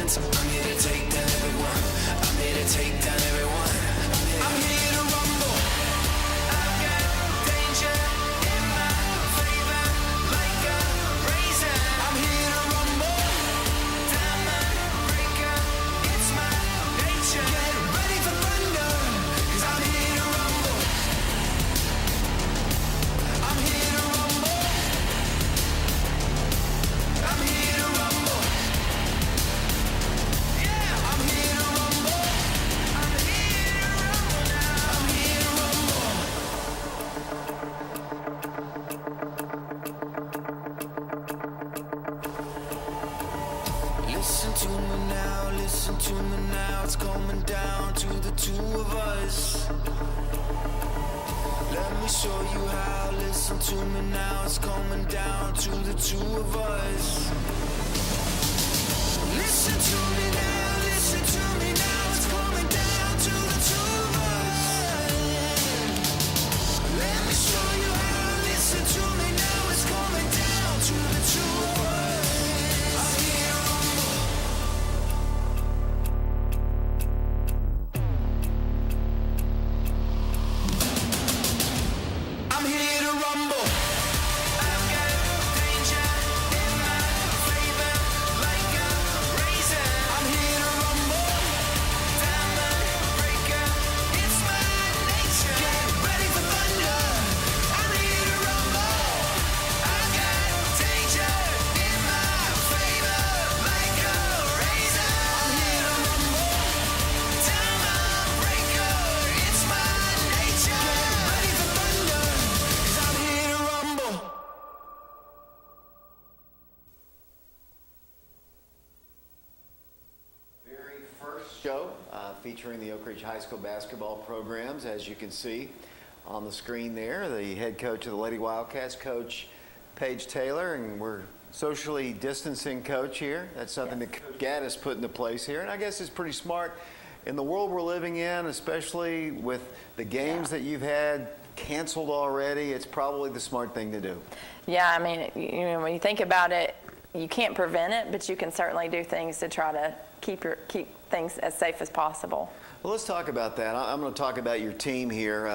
hands. I'm here to take down everyone. I'm here to take down everyone. I'm here to rumble. I've got danger in my favor, like a razor. I'm here to rumble. Diamond breaker, it's my nature. Get ready for thunder, 'cause I'm here to rumble. I'm here to rumble. I'm here to rumble. Yeah, I'm here to rumble. I'm here to rumble now. I'm here to rumble. Listen to me now, listen to me now. It's coming down to the two of us. Let me show you how. Listen to me now. It's coming down to the two of us. Listen to me now. Listen to me now. It's coming down to the two of us. Let me show you how. Listen to me now. It's coming down to the two of us. I'm here to rumble. I'm here to rumble. I've got danger in my favor, like a razor. I'm here to rumble. Diamond breaker, it's my nature. Get ready for thunder. I'm here to rumble. I've got danger in my favor, like a razor. I'm here to rumble. Diamond breaker, it's my nature. Get ready for thunder, 'cause I'm here to rumble. Very first show featuring the Oak Ridge High School basketball programs. As you can see on the screen there, the head coach of the Lady Wildcats, Coach Paige Taylor, and we're socially distancing Coach here. That's something that Coach Gaddis put into place here, and I guess it's pretty smart in the world we're living in, especially with the games that you've had canceled already. It's probably the smart thing to do. Yeah, I mean, you know, when you think about it, you can't prevent it, but you can certainly do things to try to keep things as safe as possible. Well, let's talk about that. I'm going to talk about your team here.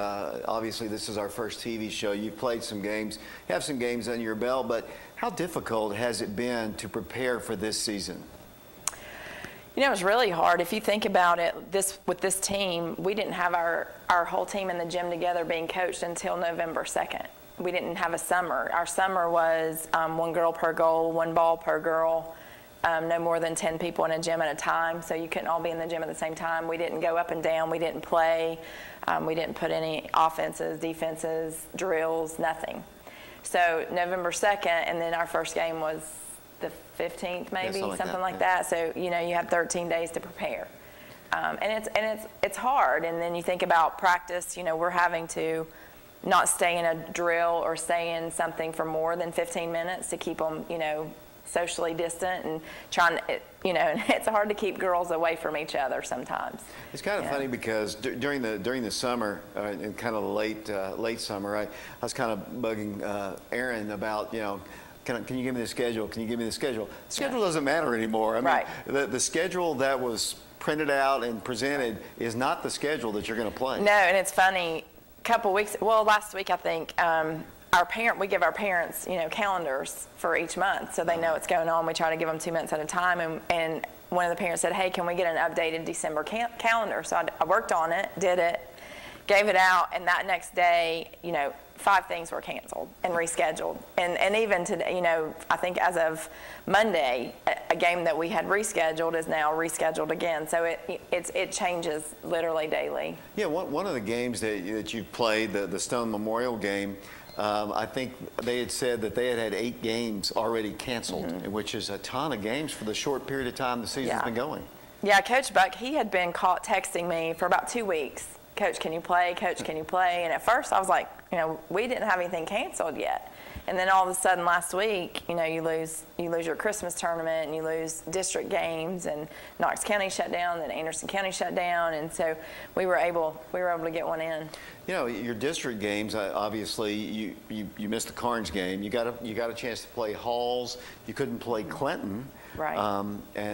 Obviously, this is our first TV show. You've played some games, you have some games under your belt, but how difficult has it been to prepare for this season? You know, it was really hard. If you think about it, with this team, we didn't have our whole team in the gym together being coached until November 2nd. We didn't have a summer. Our summer was 1 girl per goal, 1 ball per girl, no more than 10 people in a gym at a time, so you couldn't all be in the gym at the same time. We didn't go up and down. We didn't play. We didn't put any offenses, defenses, drills, nothing. So November 2nd, and then our first game was the 15th, maybe, something like that. So, you know, you have 13 days to prepare. And it's hard. And then you think about practice. You know, we're having to not stay in a drill or stay in something for more than 15 minutes to keep them, you know, socially distant and trying to, you know, it's hard to keep girls away from each other sometimes. It's kind of funny because during the summer and kind of the late summer, I was kind of bugging Aaron about, you know, can you give me the schedule? Can you give me the schedule? The schedule doesn't matter anymore. I mean, the schedule that was printed out and presented is not the schedule that you're going to play. No, and it's funny. Last week I think we give our parents, you know, calendars for each month so they know what's going on. We try to give them 2 months at a time, and one of the parents said, hey, can we get an updated December calendar? So I worked on it, did it, gave it out, and that next day, you know, 5 things were canceled and rescheduled. And even today, you know, I think as of Monday, a game that we had rescheduled is now rescheduled again. So it changes literally daily. Yeah, one of the games that you played, the Stone Memorial game, I think they had said that they had 8 games already canceled, which is a ton of games for the short period of time the season's been going. Yeah, Coach Buck, he had been caught texting me for about 2 weeks. Coach, can you play? Coach, can you play? And at first I was like, you know, we didn't have anything canceled yet. And then all of a sudden last week, you know, you lose your Christmas tournament and you lose district games, and Knox County shut down, then Anderson County shut down, and so we were able to get one in. You know, your district games, obviously you missed the Carnes game. You got a chance to play Halls. You couldn't play Clinton. Right.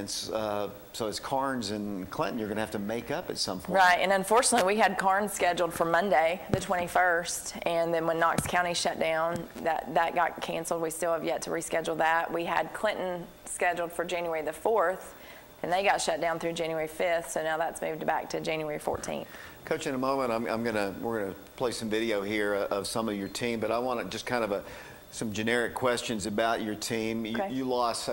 So it's Carnes and Clinton you're going to have to make up at some point. Right, and unfortunately, we had Carnes scheduled for Monday, the 21st, and then when Knox County shut down, that got canceled. We still have yet to reschedule that. We had Clinton scheduled for January the 4th, and they got shut down through January 5th, so now that's moved back to January 14th. Coach, in a moment, we're gonna play some video here of some of your team, but I want to just kind of some generic questions about your team. Okay. You lost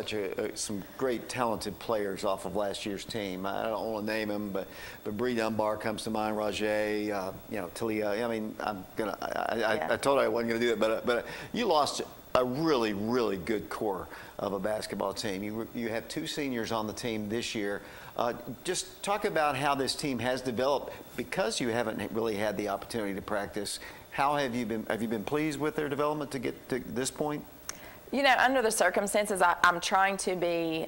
some great talented players off of last year's team. I don't want to name them, but Bree Dunbar comes to mind, Rajay, Talia. I mean, I told her I wasn't going to do it, but you lost a really, really good core of a basketball team. You have 2 seniors on the team this year. Just talk about how this team has developed because you haven't really had the opportunity to practice. How have you been pleased with their development to get to this point? You know, under the circumstances, I'm trying to be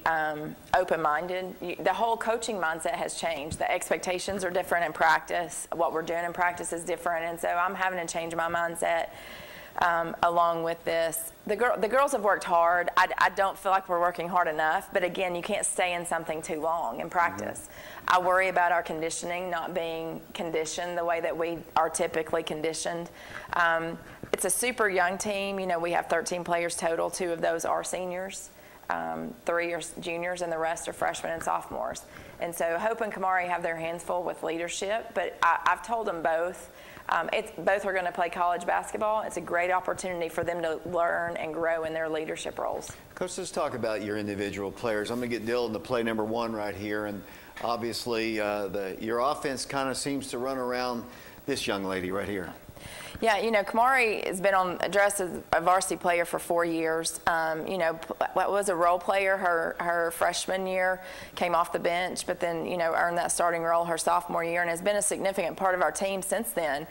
open-minded. The whole coaching mindset has changed. The expectations are different in practice. What we're doing in practice is different, and so I'm having to change my mindset along with this. The girls have worked hard. I don't feel like we're working hard enough, but again, you can't stay in something too long in practice. I worry about our conditioning not being conditioned the way that we are typically conditioned. It's a super young team. You know, we have 13 players total. 2 of those are seniors. 3 are juniors, and the rest are freshmen and sophomores. And so Hope and Kamari have their hands full with leadership, but I've told them both, both are going to play college basketball. It's a great opportunity for them to learn and grow in their leadership roles. Coach, let's talk about your individual players. I'm going to get Dylan to play number 1 right here, and obviously your offense kind of seems to run around this young lady right here. Yeah, you know, Kamari has been dressed as a varsity player for 4 years. You know, was a role player her freshman year, came off the bench, but then, you know, earned that starting role her sophomore year and has been a significant part of our team since then.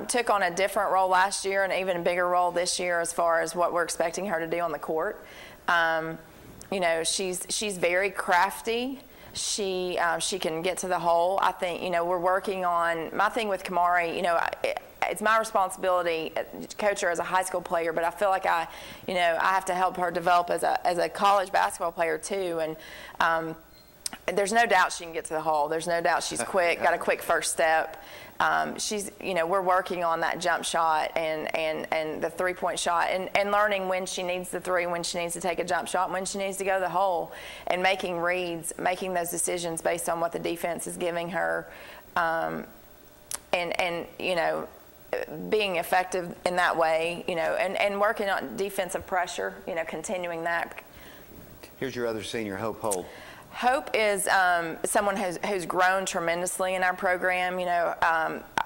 Took on a different role last year and an even bigger role this year as far as what we're expecting her to do on the court. You know, she's very crafty. She can get to the hole. I think, you know, we're working on, my thing with Kamari, you know, it's my responsibility to coach her as a high school player, but I feel like I have to help her develop as a college basketball player too. And there's no doubt she can get to the hole. There's no doubt she's quick, got a quick first step. We're working on that jump shot and the 3-point shot and learning when she needs the 3, when she needs to take a jump shot, when she needs to go to the hole, and making reads, making those decisions based on what the defense is giving her, and you know, being effective in that way, you know, and working on defensive pressure, you know, continuing that. Here's your other senior, Hope Holt. Hope is someone who's grown tremendously in our program. You know,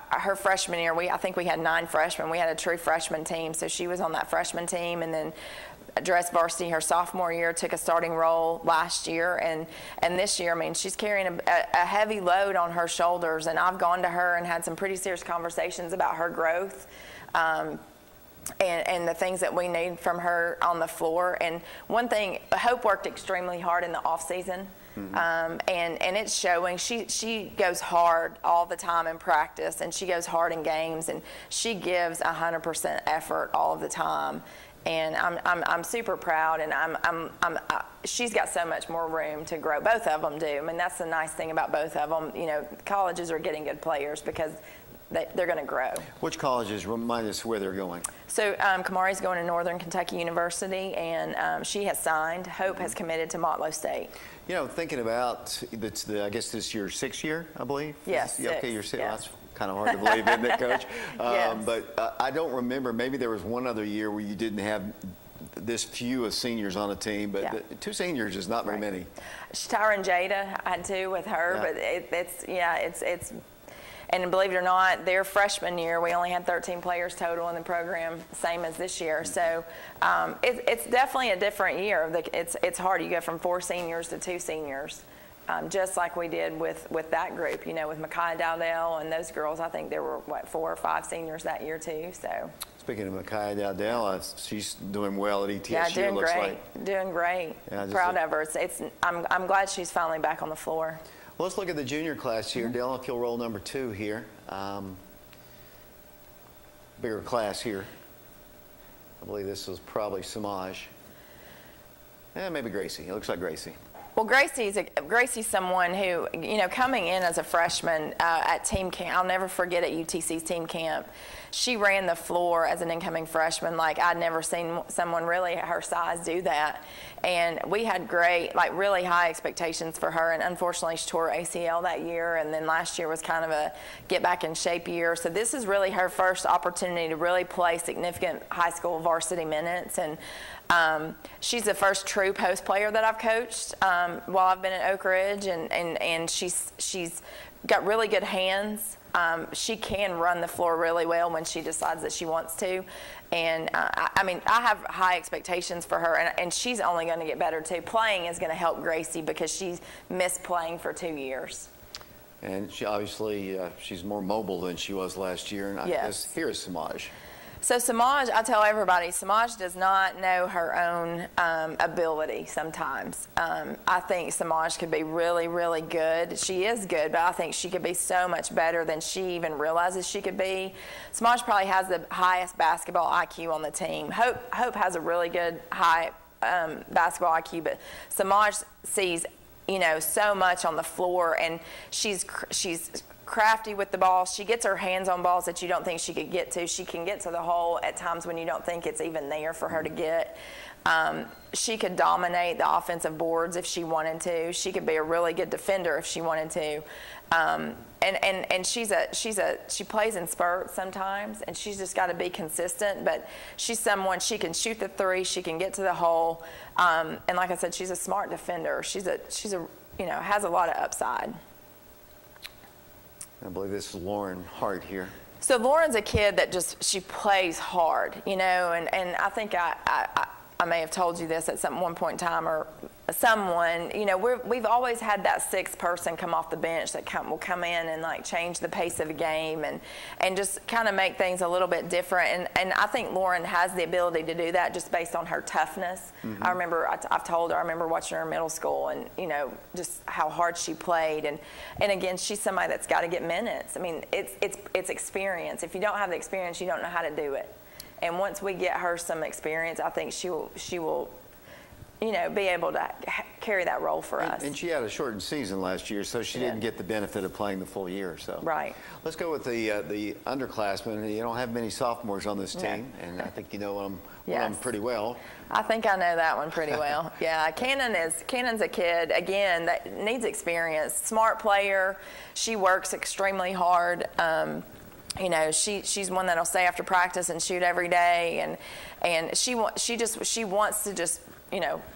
her freshman year, I think we had 9 freshmen. We had a true freshman team, so she was on that freshman team, and then addressed varsity her sophomore year, took a starting role last year, and this year, I mean, she's carrying a heavy load on her shoulders, and I've gone to her and had some pretty serious conversations about her growth. And the things that we need from her on the floor. And one thing, Hope worked extremely hard in the off season, and it's showing. She goes hard all the time in practice, and she goes hard in games, and she gives 100% effort all of the time. And I'm super proud, and she's got so much more room to grow. Both of them do. I mean, that's the nice thing about both of them. You know, colleges are getting good players because they're going to grow. Which colleges? Remind us where they're going. So Kamari's going to Northern Kentucky University, and she has signed. Hope has committed to Motlow State. You know, thinking about, I guess this is your 6th year, I believe? Yes, Okay, 6, you're 6. yeah. Well, that's kind of hard to believe, isn't it, Coach? Yes. But I don't remember. Maybe there was one other year where you didn't have this few of seniors on a team, but Yeah. 2 seniors is not very Right. many. Tyra and Jada, I had 2 with her, Yeah. but it's. And believe it or not, their freshman year, we only had 13 players total in the program, same as this year. So it's definitely a different year. It's hard. You go from 4 seniors to 2 seniors, just like we did with that group. You know, with Micaiah Dowdell and those girls, I think there were, 4 or 5 seniors that year too. So. Speaking of Micaiah Dowdell, she's doing well at ETSU. Yeah, doing it looks great. like. Doing great. Yeah, Proud of her. I'm glad she's finally back on the floor. Well, let's look at the junior class here. Mm-hmm. Dylan, if you'll roll number 2 here. Bigger class here. I believe this was probably Samaj. Maybe Gracie. It looks like Gracie. Well, Gracie's someone who, coming in as a freshman at team camp, I'll never forget at UTC's team camp, she ran the floor as an incoming freshman like I'd never seen someone really her size do that. And we had great, really high expectations for her, and unfortunately she tore her ACL that year, and then last year was kind of a get back in shape year. So this is really her first opportunity to really play significant high school varsity minutes, and she's the first true post player that I've coached while I've been at Oak Ridge, and she's got really good hands. She can run the floor really well when she decides that she wants to. And I have high expectations for her, and she's only going to get better too. Playing is going to help Gracie because she's missed playing for 2 years. And she obviously, she's more mobile than she was last year. And I guess here's Samaj. So Samaj, I tell everybody, Samaj does not know her own ability sometimes. I think Samaj could be really, really good. She is good, but I think she could be so much better than she even realizes she could be. Samaj probably has the highest basketball IQ on the team. Hope has a really good high basketball IQ, but Samaj sees, so much on the floor, and she's crafty with the ball. She gets her hands on balls that you don't think she could get to. She can get to the hole at times when you don't think it's even there for her to get. She could dominate the offensive boards if she wanted to. She could be a really good defender if she wanted to. And she plays in spurts sometimes, and she's just got to be consistent. But she's someone, she can shoot the three, she can get to the hole, and like I said, she's a smart defender. She's a has a lot of upside. I believe this is Lauren Hart here. So Lauren's a kid that she plays hard, and I think I may have told you this at one point in time, or someone, we've always had that sixth person come off the bench that will come in and change the pace of a game and just kind of make things a little bit different. And I think Lauren has the ability to do that just based on her toughness. Mm-hmm. I've told her, I remember watching her in middle school and, just how hard she played. And again, she's somebody that's got to get minutes. I mean, it's experience. If you don't have the experience, you don't know how to do it. And once we get her some experience, I think she will be able to carry that role for us. And she had a shortened season last year, so she didn't get the benefit of playing the full year. So right. Let's go with the underclassmen. You don't have many sophomores on this team, and I think you know them pretty well. I think I know that one pretty well. Yeah, Cannon's a kid, again, that needs experience. Smart player. She works extremely hard. She's one that'll stay after practice and shoot every day, and she wants to just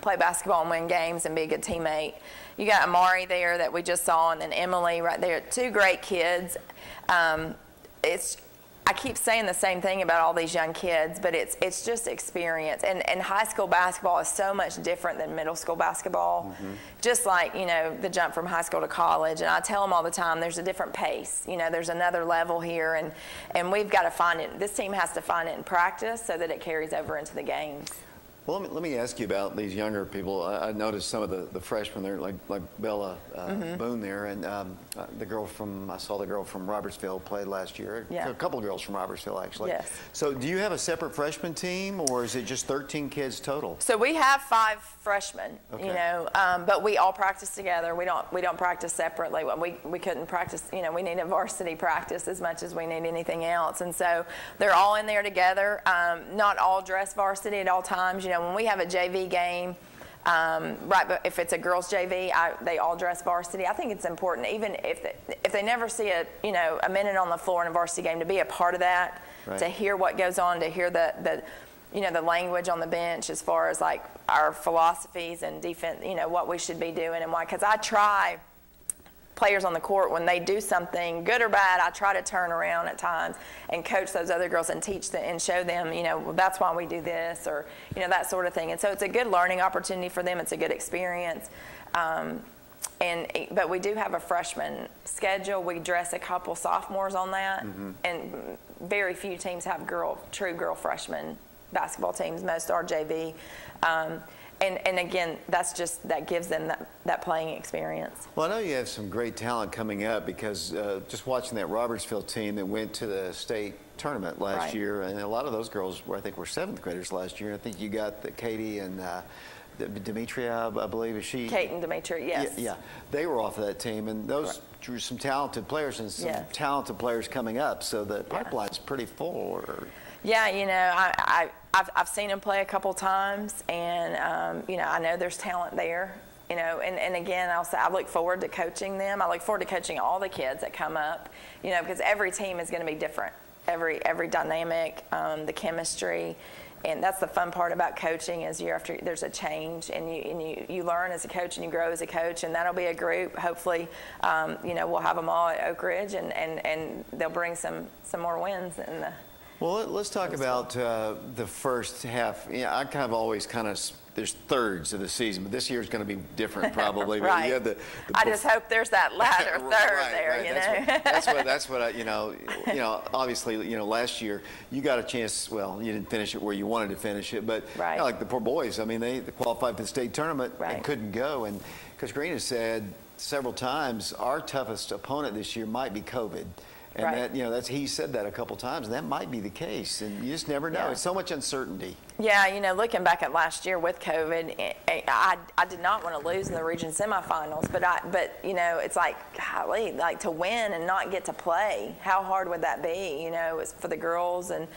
play basketball and win games and be a good teammate. You got Amari there that we just saw, and then Emily right there. Two great kids. I keep saying the same thing about all these young kids, but it's just experience. And high school basketball is so much different than middle school basketball. Mm-hmm. Just like, the jump from high school to college. And I tell them all the time, there's a different pace. There's another level here, and we've got to find it. This team has to find it in practice so that it carries over into the games. Well, let me ask you about these younger people. I noticed some of the freshmen there, like Bella Boone there, and I saw the girl from Robertsville played last year. Yeah. A couple of girls from Robertsville, actually. Yes. So do you have a separate freshman team, or is it just 13 kids total? So we have 5 freshmen, okay. But we all practice together. We don't practice separately. We couldn't practice, we need a varsity practice as much as we need anything else. And so they're all in there together. Not all dress varsity at all times. When we have a JV game, but if it's a girls JV, they all dress varsity. I think it's important, even if they never see a minute on the floor in a varsity game, to be a part of that, right. To hear what goes on, to hear the language on the bench as far as our philosophies and defense, what we should be doing and why. Because I try players on the court, when they do something good or bad, I try to turn around at times and coach those other girls and teach them and show them, well, that's why we do this, or that sort of thing. And so it's a good learning opportunity for them. It's a good experience. But we do have a freshman schedule. We dress a couple sophomores on that, mm-hmm. and very few teams have true girl freshman basketball teams. Most are JV. And again, that gives them that playing experience. Well, I know you have some great talent coming up because just watching that Robertsville team that went to the state tournament last right. year, and a lot of those girls were 7th graders last year. I think you got Katie and Demetria, I believe, is she? Kate and Demetria, yes. Yeah, they were off of that team, and those drew some talented players and some talented players coming up. So the pipeline's pretty full. Yeah, I've seen him play a couple times, and I know there's talent there. And again, I'll say I look forward to coaching them. I look forward to coaching all the kids that come up, because every team is going to be different. Every dynamic, the chemistry, and that's the fun part about coaching is year after there's a change, and you learn as a coach and you grow as a coach, and that'll be a group. Hopefully, we'll have them all at Oak Ridge, and they'll bring some more wins in the. Well, let's talk about the first half. I kind of always there's thirds of the season, but this year's going to be different probably. Right. You have I just hope there's that latter third there. That's what I, obviously, last year you got a chance. Well, you didn't finish it where you wanted to finish it, but like the poor boys. I mean, they qualified for the state tournament and couldn't go. And Coach Green has said several times our toughest opponent this year might be COVID. And that, he said that a couple times, and that might be the case. And you just never know. It's so much uncertainty. Yeah, looking back at last year with COVID, I did not want to lose in the region semifinals, but it's like, golly, like to win and not get to play, how hard would that be? It's for the girls and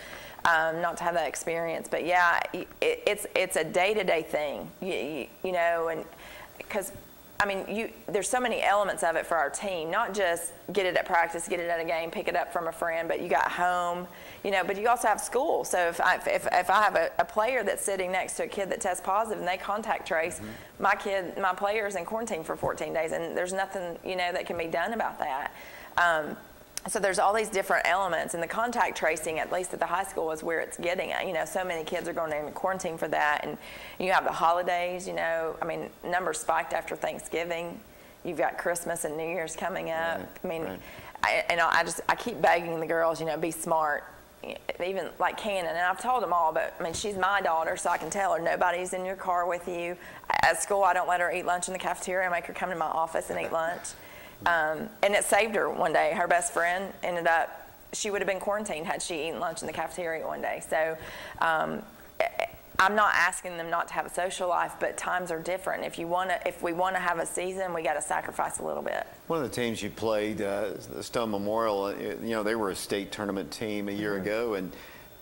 not to have that experience. But yeah, it's a day-to-day thing, and because. There's so many elements of it for our team, not just get it at practice, get it at a game, pick it up from a friend, but you got home, but you also have school. So if I have a player that's sitting next to a kid that tests positive and they contact trace, my player's in quarantine for 14 days, and there's nothing, that can be done about that. So there's all these different elements, and the contact tracing, at least at the high school, is where it's getting at. So many kids are going into quarantine for that, and you have the holidays. Numbers spiked after Thanksgiving. You've got Christmas and New Year's coming up. I keep begging the girls, be smart. Even like Cannon, and I've told them all, but she's my daughter, so I can tell her nobody's in your car with you. At school, I don't let her eat lunch in the cafeteria. I make her come to my office and eat lunch. And it saved her one day. Her best friend she would have been quarantined had she eaten lunch in the cafeteria one day. So I'm not asking them not to have a social life, but times are different. If we want to have a season, we got to sacrifice a little bit. One of the teams you played, the Stone Memorial, they were a state tournament team a year ago, and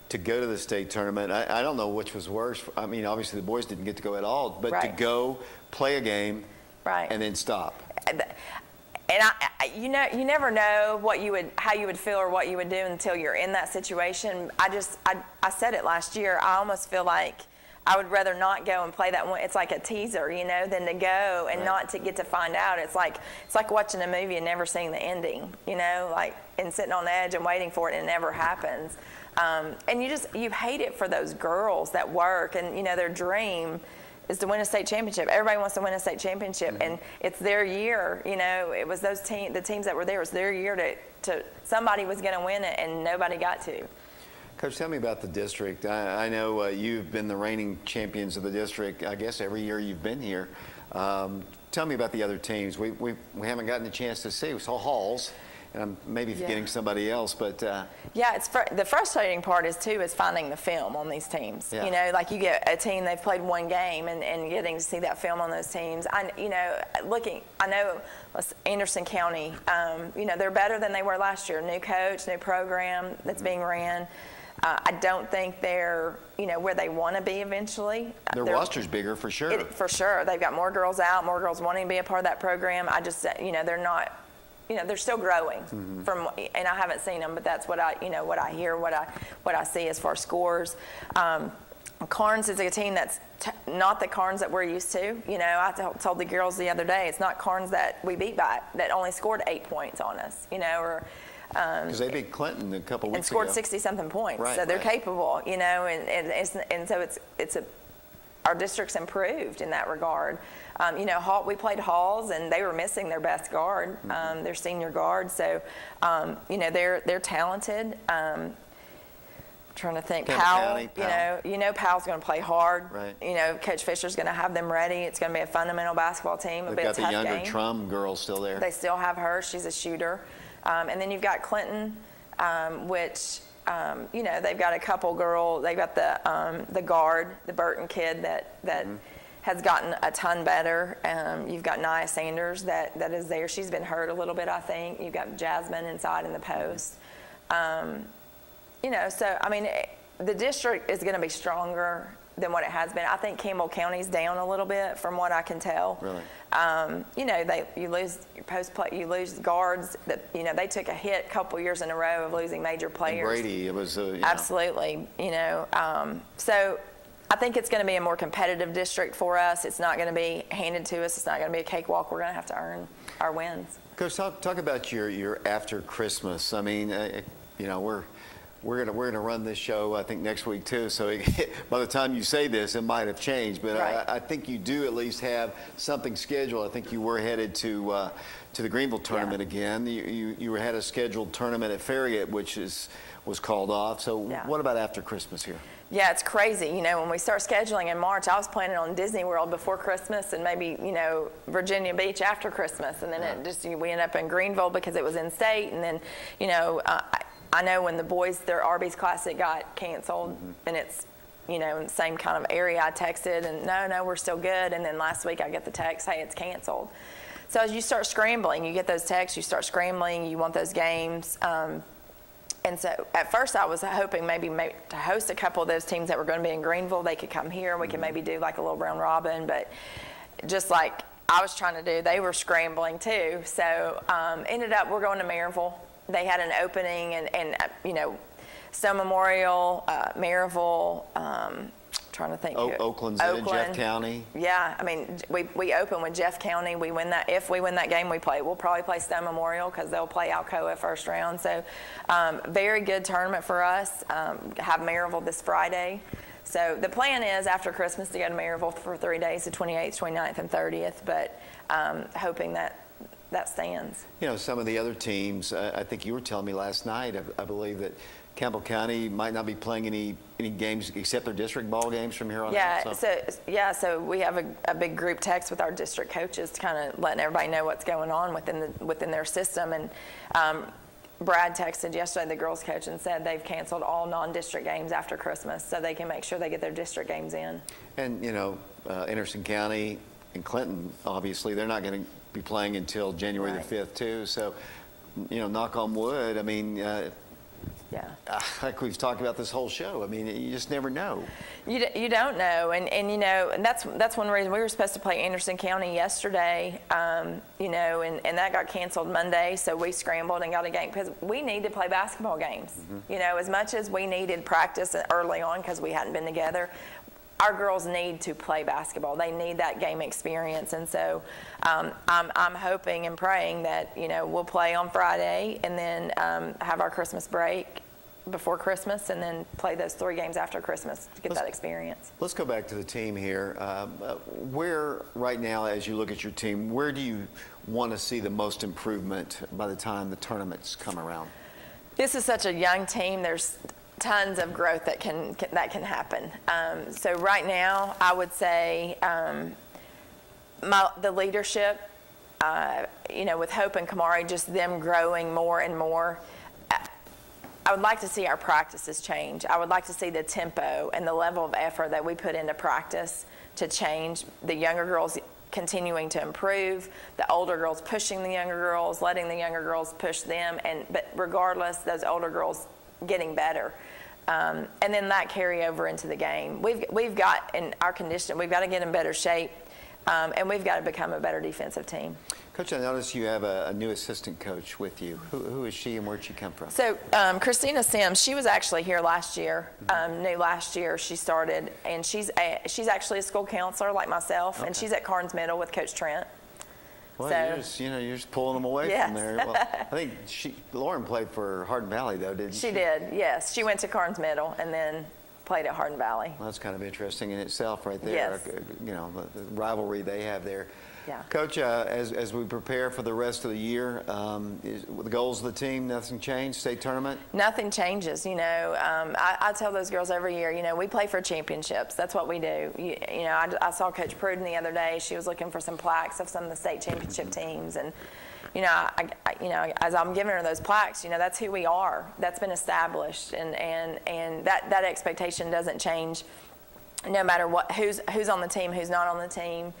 to go to the state tournament, I don't know which was worse. Obviously the boys didn't get to go at all, but to go play a game and then stop. And you never know how you would feel or what you would do until you're in that situation. I said it last year. I almost feel like I would rather not go and play that one. It's like a teaser, than to go and not to get to find out. It's like watching a movie and never seeing the ending, and sitting on the edge and waiting for it, and it never happens. And you hate it for those girls that work and their dream is to win a state championship. Everybody wants to win a state championship, and it's their year. It was the teams that were there. It was their year to somebody was going to win it, and nobody got to. Coach, tell me about the district. I know you've been the reigning champions of the district, I guess, every year you've been here. Tell me about the other teams. We haven't gotten a chance to see. We saw Halls. And I'm maybe forgetting somebody else, but the frustrating part is finding the film on these teams. Like you get a team, they've played one game, and getting to see that film on those teams. I know Anderson County, they're better than they were last year. New coach, new program that's being ran. I don't think they're where they want to be eventually. Their roster's bigger for sure. For sure, they've got more girls out, more girls wanting to be a part of that program. I just they're not. They're still growing and I haven't seen them, but that's what I hear, what I see as far as scores. Carnes is a team that's not the Carnes that we're used to. I told the girls the other day, it's not Carnes that we beat by that only scored 8 points on us. Because they beat Clinton a couple weeks ago. And scored ago. 60-something points, so they're capable. And so it's our district's improved in that regard. We played Halls, and they were missing their best guard, their senior guard. So, they're talented. Trying to think, Powell. Powell's going to play hard. Right. Coach Fisher's going to have them ready. It's going to be a fundamental basketball team. They've got the younger Trum girl still there. They still have her. She's a shooter. And then you've got Clinton, which. They've got a couple girls. They've got the guard, the Burton kid that has gotten a ton better. You've got Nia Sanders that is there. She's been hurt a little bit, I think. You've got Jasmine inside in the post. So, I mean, the district is going to be stronger than what it has been. I think Campbell County's down a little bit from what I can tell. Really? You lose your post play, you lose guards that, they took a hit a couple years in a row of losing major players. And Brady, it was Absolutely. So I think it's going to be a more competitive district for us. It's not going to be handed to us. It's not going to be a cakewalk. We're going to have to earn our wins. Coach, talk about your after Christmas. I mean, we're gonna run this show, I think, next week too. So by the time you say this, it might have changed. But right. I think you do at least have something scheduled. I think you were headed to the Greenville tournament again. You had a scheduled tournament at Farragut, which was called off. So what about after Christmas here? Yeah, it's crazy. When we start scheduling in March, I was planning on Disney World before Christmas and maybe, Virginia Beach after Christmas. And then we end up in Greenville because it was in state. And then, I know when the boys, their Arby's Classic got canceled, and it's, in the same kind of area, I texted, and no, we're still good. And then last week I get the text, hey, it's canceled. So as you start scrambling, you get those texts, you start scrambling, you want those games. And so at first I was hoping maybe to host a couple of those teams that were going to be in Greenville. They could come here and we could maybe do like a little round robin. But just like I was trying to do, they were scrambling too. So ended up we're going to Maryville. They had an opening and Stone Memorial, Maryville, trying to think. Oakland's in Jeff County. Yeah, I mean, we open with Jeff County. We win that. If we win that game, we'll probably play Stone Memorial because they'll play Alcoa first round. So very good tournament for us. Have Maryville this Friday. So the plan is after Christmas to go to Maryville for 3 days, the 28th, 29th, and 30th, but hoping that stands. Some of the other teams, I think you were telling me last night, I believe that Campbell County might not be playing any games except their district ball games from here on out. So we have a big group text with our district coaches, kind of letting everybody know what's going on within their system. And Brad texted yesterday, the girls coach, and said they've canceled all non-district games after Christmas so they can make sure they get their district games in. And Anderson County and Clinton, obviously, they're not going to be playing until January the 5th too. So, knock on wood. I mean. Like we've talked about this whole show. I mean, you just never know. You don't know, and that's one reason we were supposed to play Anderson County yesterday, and that got canceled Monday. So we scrambled and got a game because we need to play basketball games. As much as we needed practice early on because we hadn't been together. Our girls need to play basketball. They need that game experience, and so I'm hoping and praying that we'll play on Friday and then have our Christmas break before Christmas, and then play those 3 games after Christmas to get that experience. Let's go back to the team here. Where right now, as you look at your team, where do you want to see the most improvement by the time the tournaments come around? This is such a young team. There's tons of growth that can happen. So right now, I would say the leadership, with Hope and Kamari, just them growing more and more. I would like to see our practices change. I would like to see the tempo and the level of effort that we put into practice to change. The younger girls continuing to improve, the older girls pushing the younger girls, letting the younger girls push them, but regardless, those older girls getting better. And then that carry over into the game. We've got, in our condition, we've got to get in better shape, and we've got to become a better defensive team. Coach, I noticed you have a new assistant coach with you. Who is she and where'd she come from? So Christina Sims, she was actually here last year, new last year she started, and she's actually a school counselor like myself, and she's at Carnes Middle with Coach Trent. Well, so, you're just pulling them away from there. Well, I think Lauren played for Hardin Valley, though, didn't she? She did, yes. She went to Carnes Middle and then played at Hardin Valley. Well, that's kind of interesting in itself right there. Yes. The rivalry they have there. Yeah. Coach, as we prepare for the rest of the year, the goals of the team, nothing changed? State tournament? Nothing changes. I tell those girls every year, we play for championships. That's what we do. I saw Coach Pruden the other day. She was looking for some plaques of some of the state championship teams, and as I'm giving her those plaques, that's who we are. That's been established, and that expectation doesn't change no matter what, who's on the team, who's not on the team.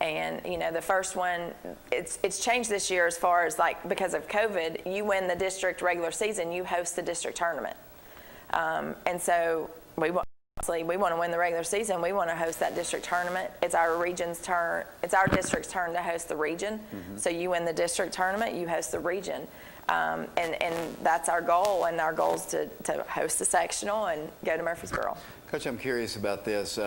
And, you know, the first one, it's changed this year as far as, like, because of COVID, you win the district regular season, you host the district tournament. And so we want to win the regular season. We want to host that district tournament. It's our region's turn. It's our district's turn to host the region. So you win the district tournament, you host the region. And that's our goal, and our goal is to host the sectional and go to Murfreesboro. Coach, I'm curious about this.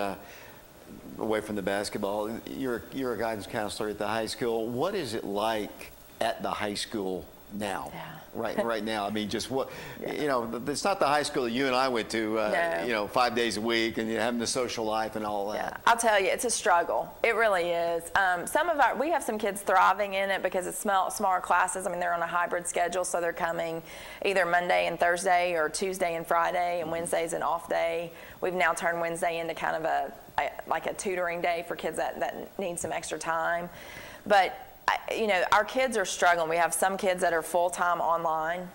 Away from the basketball, you're a guidance counselor at the high school. What is it like at the high school now? Yeah. Right now. I mean, just what, Yeah. you know, it's not the high school that you and I went to, No. you know, 5 days a week and having the social life and all that. Yeah, I'll tell you, it's a struggle. It really is. We have some kids thriving in it because it's smaller classes. I mean, they're on a hybrid schedule, so they're coming either Monday and Thursday or Tuesday and Friday, and Wednesday's an off day. We've now turned Wednesday into kind of like a tutoring day for kids that need some extra time. But you know, our kids are struggling. We have some kids that are full-time online,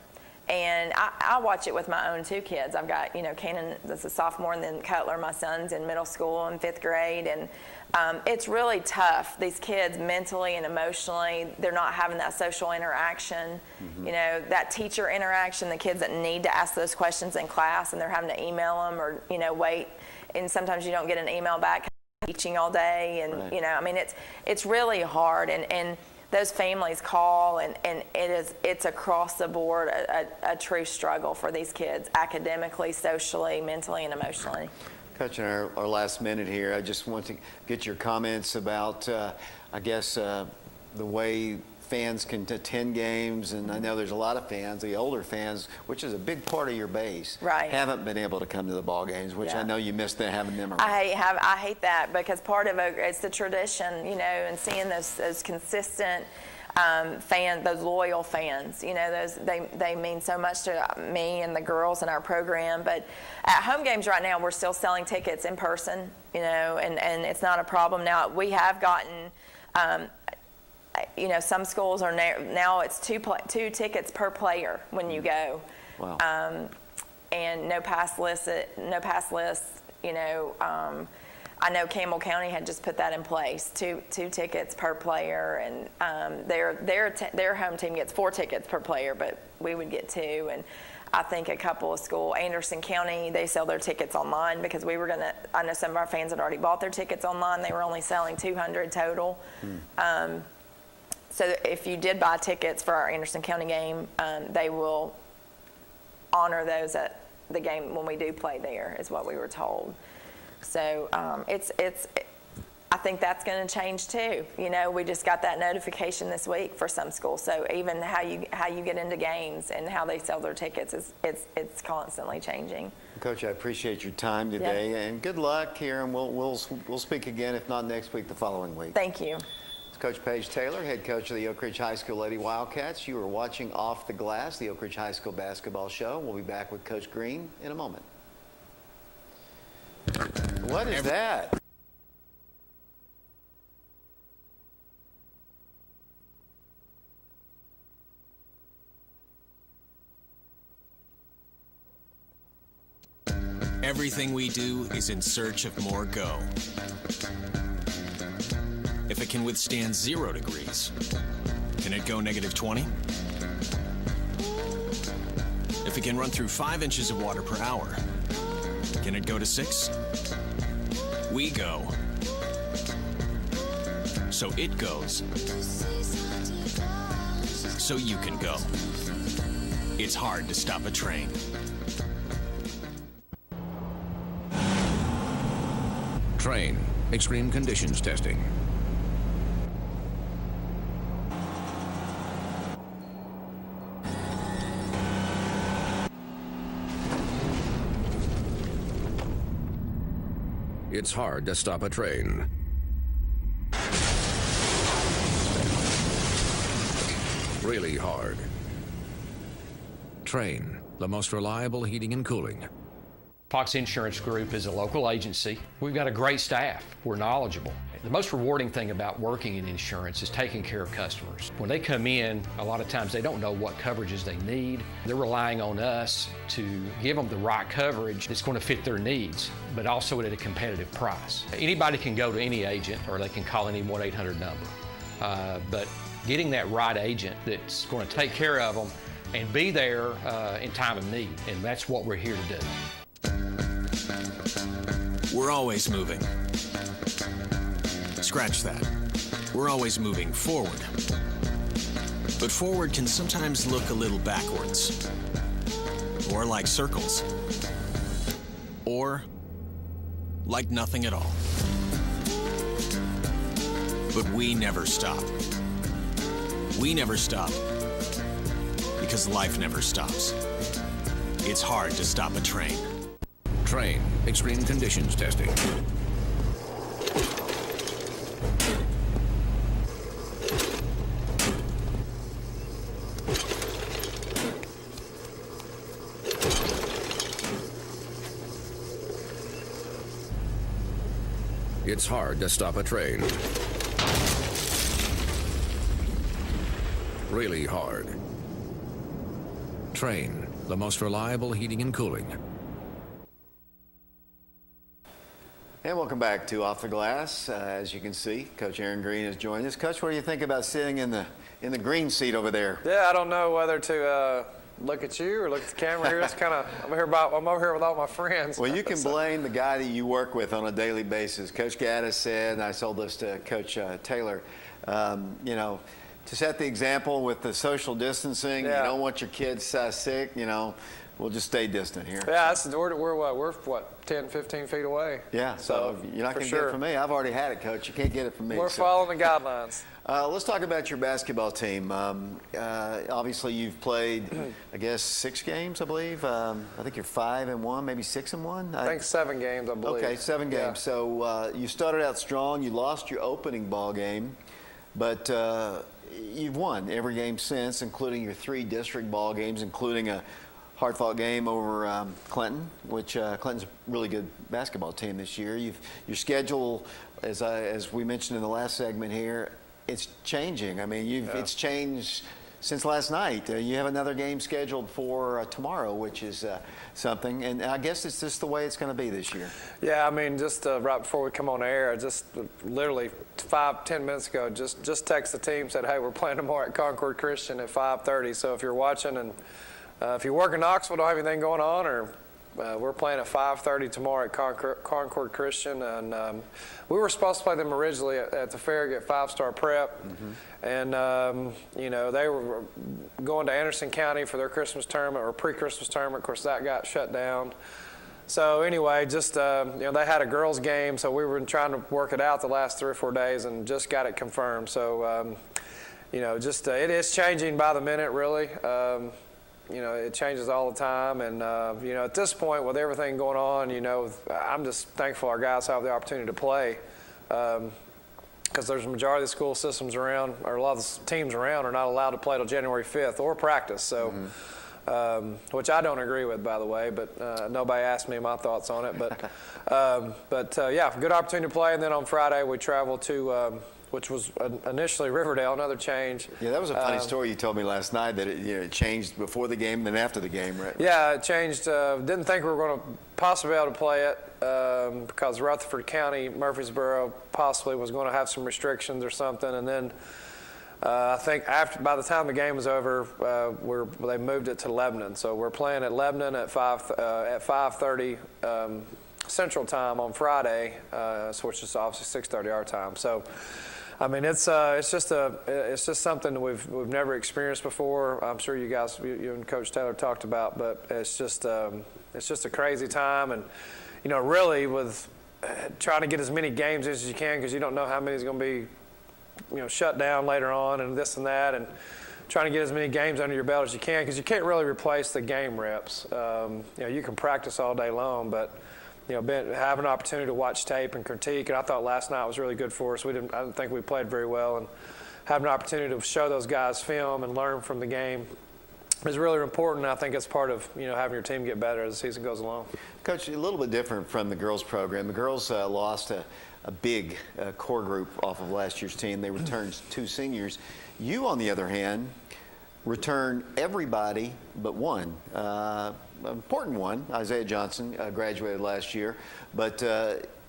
and I watch it with my own 2 kids. I've got, you know, Kanan, that's a sophomore, and then Cutler, my son's in middle school in 5th grade, and it's really tough. These kids mentally and emotionally, they're not having that social interaction, you know, that teacher interaction, the kids that need to ask those questions in class, and they're having to email them or, you know, wait, and sometimes you don't get an email back, teaching all day, and right. you know, I mean, it's really hard, and those families call, and it's across the board a true struggle for these kids, academically, socially, mentally, and emotionally. Coach, in our last minute here, I just want to get your comments about, I guess, the way fans can attend games, and I know there's a lot of fans, the older fans, which is a big part of your base, Right. haven't been able to come to the ball games, which Yeah. I know you missed having them around. I hate that, because part of it's the tradition, you know, and seeing those consistent fans, those loyal fans, you know, they mean so much to me and the girls in our program. But at home games right now, we're still selling tickets in person, you know, and it's not a problem. Now, we have gotten, you know, some schools are now it's two tickets per player when you go. Wow. And no pass lists, you know. I know Campbell County had just put that in place, two tickets per player, and their home team gets 4 tickets per player, but we would get 2. And I think a couple of schools, Anderson County, they sell their tickets online, because I know some of our fans had already bought their tickets online. They were only selling 200 total. So if you did buy tickets for our Anderson County game, they will honor those at the game when we do play there, is what we were told. So I think that's going to change too. You know, we just got that notification this week for some schools. So even how you get into games and how they sell their tickets it's constantly changing. Coach, I appreciate your time today, and good luck here, and we'll speak again, if not next week, the following week. Thank you. It's Coach Paige Taylor, head coach of the Oak Ridge High School Lady Wildcats. You are watching Off the Glass, the Oak Ridge High School basketball show. We'll be back with Coach Green in a moment. What is that? Everything we do is in search of more go. If it can withstand 0 degrees, can it go -20? If it can run through 5 inches of water per hour, can it go to 6? We go. So it goes. So you can go. It's hard to stop a train. Train, extreme conditions testing. It's hard to stop a train. Really hard. Train, the most reliable heating and cooling. Fox Insurance Group is a local agency. We've got a great staff. We're knowledgeable. The most rewarding thing about working in insurance is taking care of customers. When they come in, a lot of times they don't know what coverages they need. They're relying on us to give them the right coverage that's going to fit their needs, but also at a competitive price. Anybody can go to any agent or they can call any 1-800 number. But getting that right agent that's going to take care of them and be there in time of need, and that's what we're here to do. We're always moving. Scratch that. We're always moving forward. But forward can sometimes look a little backwards. Or like circles. Or like nothing at all. But we never stop. We never stop. Because life never stops. It's hard to stop a train. Train extreme conditions testing. It's hard to stop a train. Really hard. Train, the most reliable heating and cooling. And welcome back to Off the Glass. As you can see, Coach Aaron Green has joined us. Coach, what do you think about sitting in the green seat over there? Yeah, I don't know whether to look at you or look at the camera here. It's kind of I'm over here with all my friends. Well, you can blame the guy that you work with on a daily basis. Coach Gaddis said, and I told this to Coach Taylor, you know, to set the example with the social distancing. Yeah. You don't want your kids sick. You know, we'll just stay distant here. Yeah, we're what 10, 15 feet away. Yeah, so you're not going to get it from me. I've already had it, Coach. You can't get it from me. We're following the guidelines. Let's talk about your basketball team. Obviously, you've played, I guess, 6 games, I believe. I think you're 5-1, maybe 6-1. I think 7 games, I believe. Okay, 7 games. Yeah. So you started out strong. You lost your opening ball game, but you've won every game since, including your 3 district ball games, including a hard-fought game over Clinton, which Clinton's a really good basketball team this year. Your schedule, as we mentioned in the last segment here, it's changing. I mean, it's changed since last night. You have another game scheduled for tomorrow, which is something. And I guess it's just the way it's going to be this year. Yeah, I mean, just right before we come on air, just literally 5-10 minutes ago, just texted the team, said, hey, we're playing tomorrow at Concord Christian at 5:30. So if you're watching and if you work in Knoxville, don't have anything going on, or we're playing at 5:30 tomorrow at Concord Christian, and we were supposed to play them originally at the Farragut 5-Star Prep, and you know, they were going to Anderson County for their Christmas tournament or pre-Christmas tournament. Of course, that got shut down. So anyway, just you know, they had a girls' game, so we were trying to work it out the last 3 or 4 days, and just got it confirmed. So you know, just it is changing by the minute, really. You know, it changes all the time, and you know, at this point, with everything going on, you know, I'm just thankful our guys have the opportunity to play, because there's a majority of the school systems around, or a lot of the teams around, are not allowed to play till January 5th or practice. So, which I don't agree with, by the way, but nobody asked me my thoughts on it. But yeah, good opportunity to play, and then on Friday we travel to. Which was initially Riverdale, another change. Yeah, that was a funny story you told me last night, that it changed before the game and then after the game, right? Yeah, it changed. Didn't think we were going to possibly be able to play it because Rutherford County, Murfreesboro, possibly was going to have some restrictions or something. And then I think by the time the game was over, they moved it to Lebanon. So we're playing at Lebanon at 5:30 Central Time on Friday, which is obviously 6:30 our time. So. I mean, it's just something we've never experienced before. I'm sure you guys, you and Coach Taylor talked about, but it's just a crazy time, and you know, really with trying to get as many games as you can, because you don't know how many is going to be, you know, shut down later on, and this and that, and trying to get as many games under your belt as you can, because you can't really replace the game reps. You know, you can practice all day long, but you know, have an opportunity to watch tape and critique, and I thought last night was really good for us. I didn't think we played very well, and have an opportunity to show those guys film and learn from the game is really important. I think it's part of having your team get better as the season goes along. Coach, a little bit different from the girls program. The girls lost a big core group off of last year's team. They returned 2 seniors. You, on the other hand, return everybody but one. An important one, Isaiah Johnson, graduated last year. But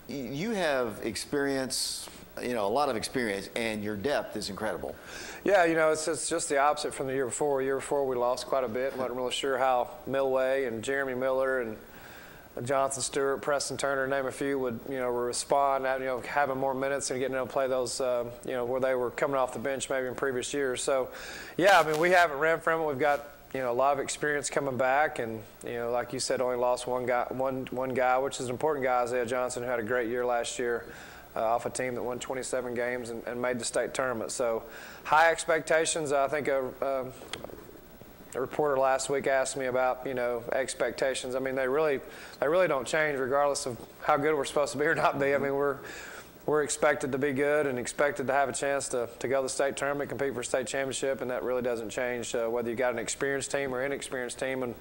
you have experience, a lot of experience, and your depth is incredible. Yeah, it's just the opposite from the year before. The year before, we lost quite a bit. Wasn't really sure how Milway and Jeremy Miller and Johnson Stewart, Preston Turner, name a few, would respond. Having more minutes and getting to play those, where they were coming off the bench maybe in previous years. So, yeah, we haven't ran from it. We've got a lot of experience coming back, and like you said, only lost one guy, which is an important guy, Isaiah Johnson, who had a great year last year. Off a team that won 27 games and made the state tournament. So high expectations. I think a reporter last week asked me about, expectations. They really don't change regardless of how good we're supposed to be or not be. We're expected to be good and expected to have a chance to go to the state tournament, compete for a state championship, and that really doesn't change whether you got an experienced team or inexperienced team. And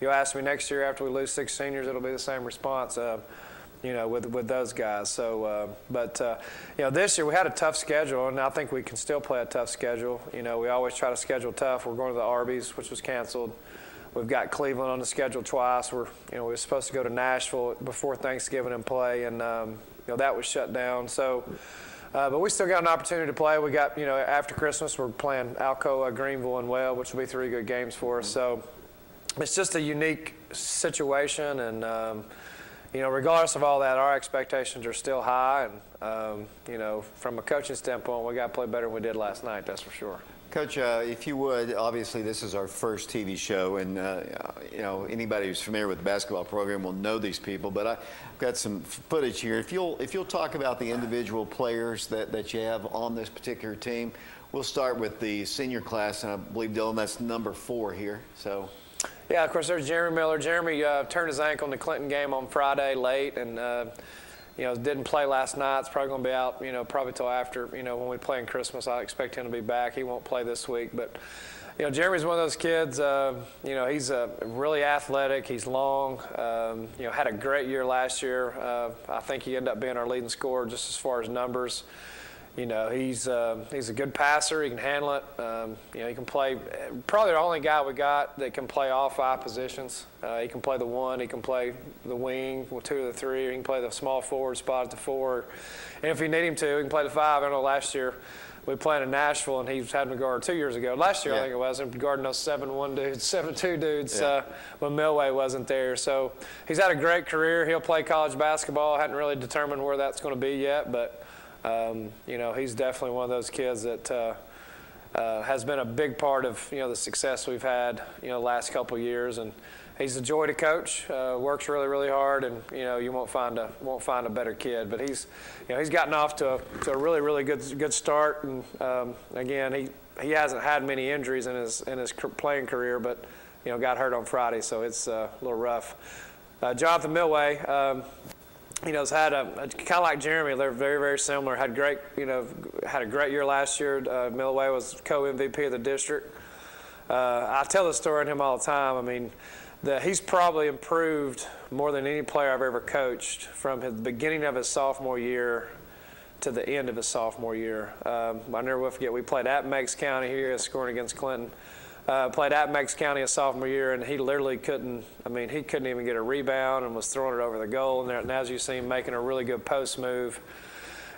you'll ask me next year after we lose 6 seniors, it'll be the same response. With those guys. So, this year we had a tough schedule, and I think we can still play a tough schedule. We always try to schedule tough. We're going to the Arby's, which was canceled. We've got Cleveland on the schedule twice. We were supposed to go to Nashville before Thanksgiving and play, and that was shut down. So, but we still got an opportunity to play. We got after Christmas we're playing Alcoa, Greenville, and Weld, which will be 3 good games for us. So, it's just a unique situation, and. Regardless of all that, our expectations are still high, and from a coaching standpoint, we got to play better than we did last night. That's for sure. Coach, if you would, obviously this is our first TV show, and anybody who's familiar with the basketball program will know these people. But I've got some footage here. If you'll talk about the individual players that you have on this particular team, we'll start with the senior class, and I believe, Dylan, that's number 4 here. So. Yeah, of course, there's Jeremy Miller. Jeremy turned his ankle in the Clinton game on Friday late, and didn't play last night. It's probably going to be out, probably till after, when we play in Christmas. I expect him to be back. He won't play this week, but Jeremy's one of those kids. He's really athletic. He's long. Had a great year last year. I think he ended up being our leading scorer just as far as numbers. He's a good passer. He can handle it. He can play. Probably the only guy we got that can play all 5 positions. He can play the 1. He can play the wing, 2 or the 3. He can play the small forward spot at the 4. And if you need him to, he can play the 5. I know last year we played in Nashville, and he was having to guard 2 years ago. Last year, I think it was, guarding those 7-1 dudes, 7-2 dudes when Milway wasn't there. So he's had a great career. He'll play college basketball. Hadn't really determined where that's going to be yet, but. He's definitely one of those kids that has been a big part of the success we've had the last couple of years, and he's a joy to coach. Works really, really hard, and you won't find a better kid. But he's gotten off to a really, really good start, and again he hasn't had many injuries in his playing career, but got hurt on Friday, so it's a little rough. Jonathan Milway. Has had kind of like Jeremy. They're very, very similar. Had a great year last year. Milway was co-MVP of the district. I tell this story on him all the time. He's probably improved more than any player I've ever coached from the beginning of his sophomore year to the end of his sophomore year. I never will forget. We played at Meigs County here, scoring against Clinton. Played at Meigs County his sophomore year, and he literally couldn't even get a rebound and was throwing it over the goal. And as you see him making a really good post move,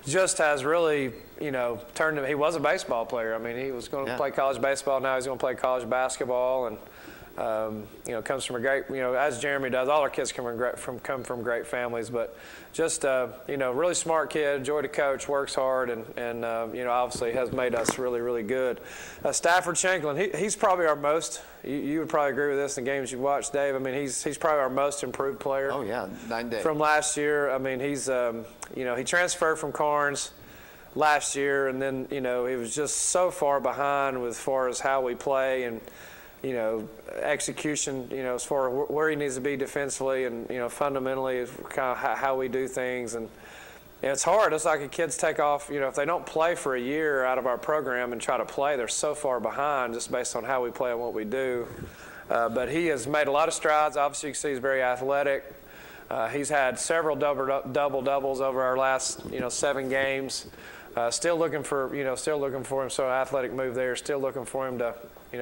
just has really, turned him. He was a baseball player. He was going to play college baseball. Now he's going to play college basketball, and comes from a great, as Jeremy does. All our kids come from great families, but just really smart kid, joy to coach, works hard, and obviously has made us really, really good. Stafford Shanklin, he's probably our most. You would probably agree with this in the games you've watched, Dave. He's probably our most improved player. Oh yeah, 9 days from last year. He's he transferred from Carnes last year, and then he was just so far behind as far as how we play and. Execution, as far as where he needs to be defensively and, fundamentally is kind of how we do things. And, it's hard. It's like kids take off, if they don't play for a year out of our program and try to play, they're so far behind just based on how we play and what we do. But he has made a lot of strides. Obviously, you can see he's very athletic. He's had several double-doubles over our last, 7 games. Still looking for him. So athletic move there. Still looking for him to,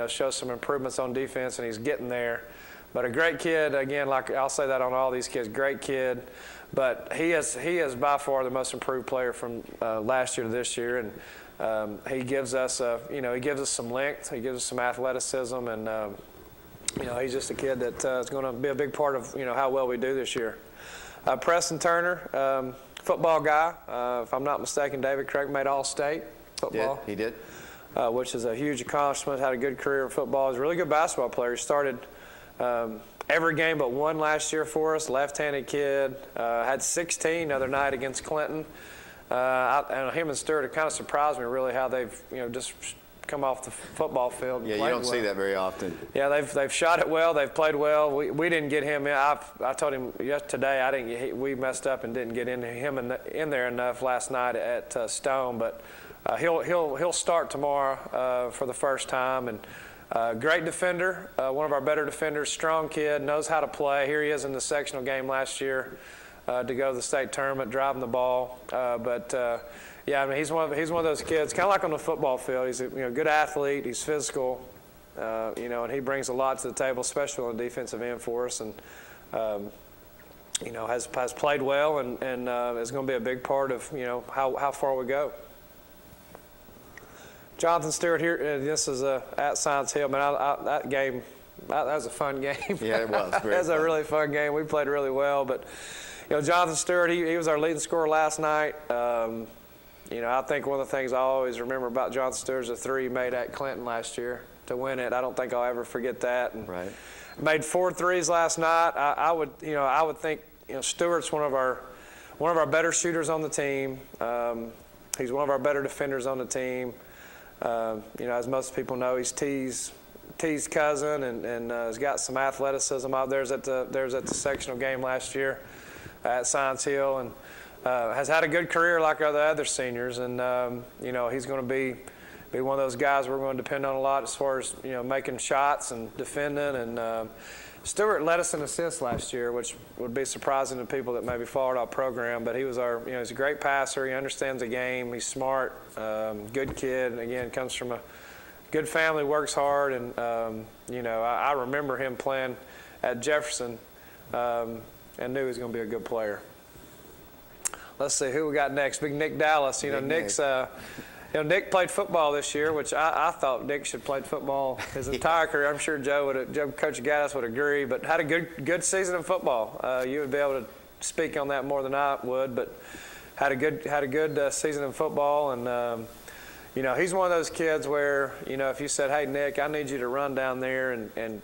show some improvements on defense, and he's getting there. But a great kid. Again, like I'll say that on all these kids. Great kid. But he is by far the most improved player from last year to this year, and he gives us some length, he gives us some athleticism, and he's just a kid that is going to be a big part of how well we do this year. Preston Turner, football guy. If I'm not mistaken, David Craig made All-State football. Yeah, he did. Which is a huge accomplishment. Had a good career in football. He's a really good basketball player. He started. Every game but one last year for us, left-handed kid. Had 16 the other night against Clinton. And him and Stewart have kind of surprised me really how they've just come off the football field. Yeah, you don't see that very often. Yeah, they've shot it well. They've played well. We didn't get him in. I told him today we messed up and didn't get him in there enough last night at Stone. But he'll start tomorrow for the first time. And great defender, one of our better defenders, strong kid, knows how to play. Here he is in the sectional game last year to go to the state tournament, driving the ball. Yeah, I mean, he's one of those kids, kind of like on the football field. He's a good athlete. He's physical, and he brings a lot to the table, especially on the defensive end for us. And has played well and is going to be a big part of how far we go. Jonathan Stewart here. This is at Science Hill. Man, that game, that was a fun game. Yeah, it was. That was a really fun game. We played really well. But, Jonathan Stewart, he was our leading scorer last night. I think one of the things I always remember about Jonathan Stewart is the 3 he made at Clinton last year to win it. I don't think I'll ever forget that. And right. Made 4 threes last night. I would think Stewart's one of our better shooters on the team. He's one of our better defenders on the team. As most people know, he's T's cousin and has got some athleticism out there. At the sectional game last year at Science Hill, and has had a good career like the other seniors. And he's going to be one of those guys we're going to depend on a lot as far as making shots and defending. And Stewart led us in assists last year, which would be surprising to people that maybe followed our program. But he was he's a great passer. He understands the game. He's smart, good kid. And again, comes from a good family, works hard. And, I remember him playing at Jefferson and knew he was going to be a good player. Let's see who we got next. Big Nick Dallas. Nick's Nick played football this year, which I thought Nick should have played football his entire career. I'm sure Coach Gaddis would agree, but had a good season in football. You would be able to speak on that more than I would, but had a good season in football. And he's one of those kids where if you said, "Hey Nick, I need you to run down there and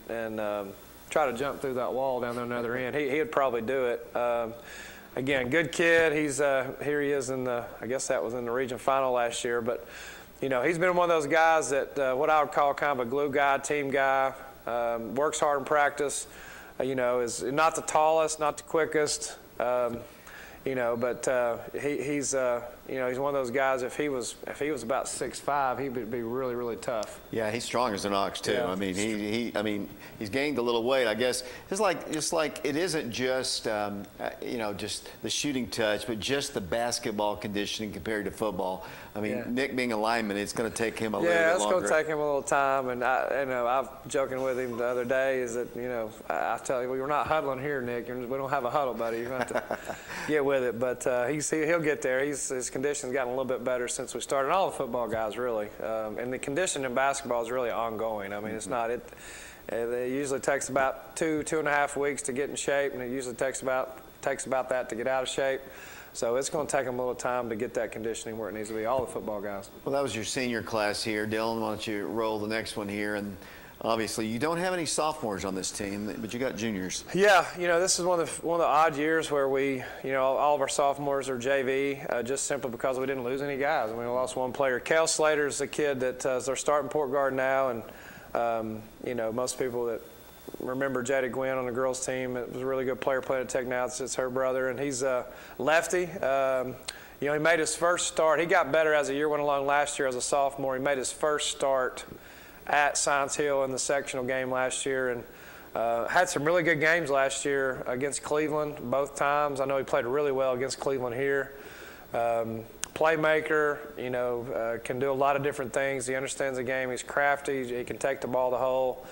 try to jump through that wall down there on the other end," he would probably do it. Again, good kid. He's here. He is I guess that was in the region final last year. But he's been one of those guys that what I would call kind of a glue guy, team guy. Works hard in practice. Is not the tallest, not the quickest. But he's one of those guys. If he was about 6'5", he would be really, really tough. Yeah, he's strong as an ox too. Yeah. I mean, he's gained a little weight. I guess just like it isn't just just the shooting touch, but just the basketball conditioning compared to football. I mean, Yeah. Nick being a lineman, it's going to take him a little bit Yeah, it's longer. going to take him a little time. And I'm joking with him the other day is that I tell you, we're not huddling here, Nick. We don't have a huddle, buddy. You're going to have to get with it. But he'll get there. His condition's gotten a little bit better since we started. And all the football guys really. And the condition in basketball is really ongoing. I mean, it's not it. It usually takes about 2.5 weeks to get in shape, and it usually takes about that to get out of shape. So it's going to take them a little time to get that conditioning where it needs to be, all the football guys. Well, that was your senior class here. Dylan, why don't you roll the next one here? And obviously, you don't have any sophomores on this team, but you got juniors. Yeah, this is one of the odd years where we, all of our sophomores are JV, just simply because we didn't lose any guys. I mean, we lost one player. Cal Slater's a kid that is our starting point guard now, and most people that remember Jada Gwynn on the girls team. It was a really good player playing at Tech now. It's her brother, and he's a lefty. he made his first start. He got better as the year went along last year as a sophomore. He made his first start at Science Hill in the sectional game last year, and had some really good games last year against Cleveland both times. I know he played really well against Cleveland here. Playmaker, can do a lot of different things. He understands the game. He's crafty. He can take the ball to the hole.